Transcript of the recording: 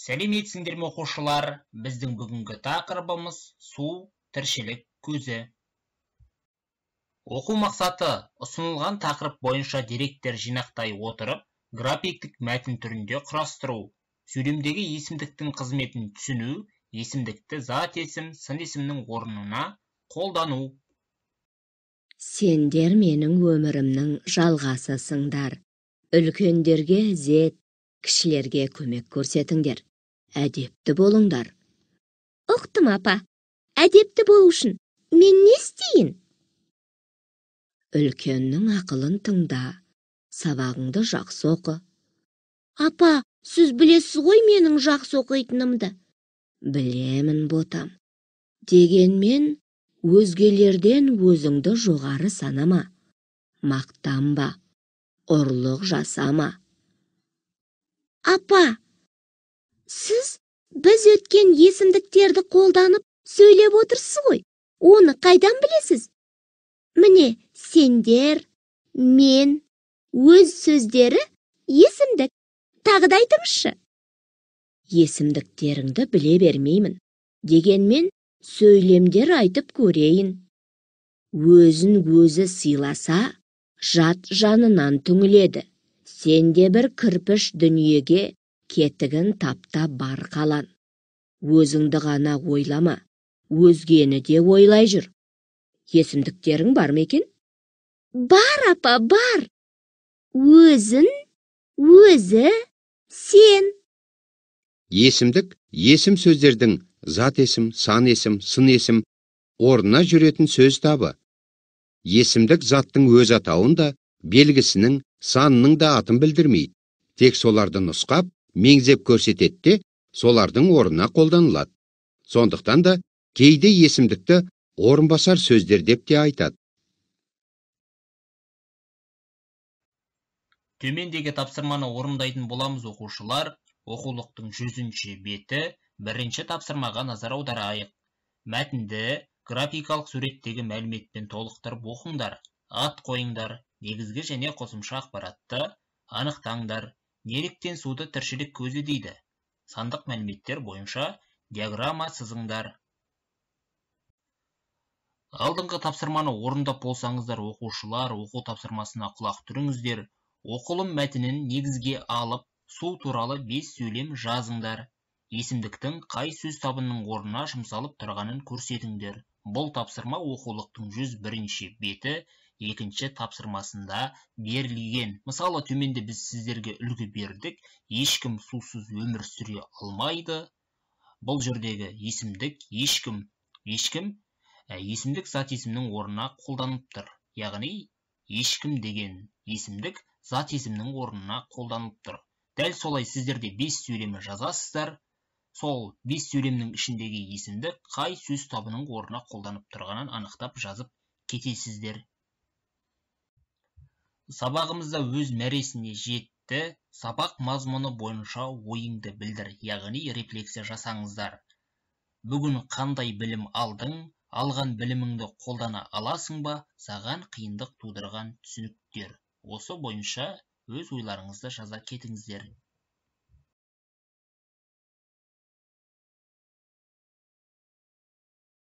Сәлеметсіңдер ме оқушылар? Біздің бүгінгі тақырыбымыз су, тіршілік көзі. Оқу мақсаты ұсынылған тақырып бойынша деректер жинақтай отырып, графиктік мәтін түрінде құрастыру. Сөйлемдегі есімдіктің қызметін түсіну, есімдікті зат есім, сын есімнің орнына қолдану. Сендер менің өмірімнің жалғасысыңдар. Үлкендерге ізет, кішілерге көмек көрсетіңдер. Әдепті болыңдар. Ұқтым, апа. Әдепті болу үшін мен не істейін? Үлкеннің ақылын тыңда, сабағыңды жақсы оқы. Апа, сіз білесіз ғой менің жақсы оқитынымды. Білемін, ботам. Дегенмен, өзгелерден өзіңді жоғары санама. Мақтанба, ұрлық жасама. Апа, сіз біз өткен есімдіктерді қолданып сөйлеп отырсыз ғой. Оны қайдан білесіз? Міне, сендер, мен, өз сөздері есімдік. Тағы да айтыңызшы. Есімдіктеріңді біле бермеймін. Дегенмен, сөйлемдер айтып көрейін. Өзін өзі сыйласа, жат жанынан түңіледі. Сенде бір кірпіш дүниеге кетігін тапта бар қалан. Өзіңді ғана ойлама, өзгені де ойлай жүр. Есімдіктерің бар ма екен? Бар, апа, бар. Өзін, өзі, сен. Есімдік, есім сөздердің зат есім, сан есім, сын есім орнына жүретін сөз табы. Есімдік заттың өз атауын да, белгісінің, санының да атын білдірмейді. Тек соларды нұсқап, меңзеп көрсетеді де, солардың орнына қолданылады. Сондықтан да кейде есімдікті орынбасар сөздер деп те айтады. Төмендегі тапсырманы орындайтын боламыз оқушылар. Оқулықтың 100-ші беті, бірінші тапсырмаға назар аударайық. Мәтінді графикалық суреттегі мәліметпен толықтырып оқыңдар. Ат қойыңдар, негізгі және қосымша ақпаратты анықтаңдар. Неліктен суды тіршілік көзі дейді? Сандық мәліметтер бойынша диаграмма сызыңдар. Алдыңғы тапсырманы орындап болсаңыздар оқушылар, оқу тапсырмасына құлақ түріңіздер. Оқылым мәтінін негізге алып, су туралы 5 сөйлем жазыңдар. Есімдіктің қай сөз табының орнына жұмсалып тұрғанын көрсетіңдер. Бұл тапсырма оқулықтың 101-ші беті 2-ші тапсырмасында берілген. Мысалы, төменде біз сіздерге үлгі бердік. Ешкім сусыз өмір сүре алмайды. Бұл жердегі есімдік ешкім. Есімдік зат есімнің орнына қолданып тұр. Яғни, ешкім деген есімдік зат есімнің орнына қолданып тұр. Дәл солай сіздерде 5 сөйлемі жазасыздар. Сол 5 сөйлемнің ішіндегі есімді қай сөз табының орнына қолданып тұрғанын анықтап жазып кетесіздер. Сабағымызда өз мәресіне жетті. Сабақ мазмұны бойынша ойыңды білдір, яғни рефлексия жасаңыздар. Бүгін қандай білім алдың? Алған біліміңді қолдана аласың ба? Саған қиындық тудырған түсініктер. Осы бойынша өз ойларыңызды жаза кетіңіздер.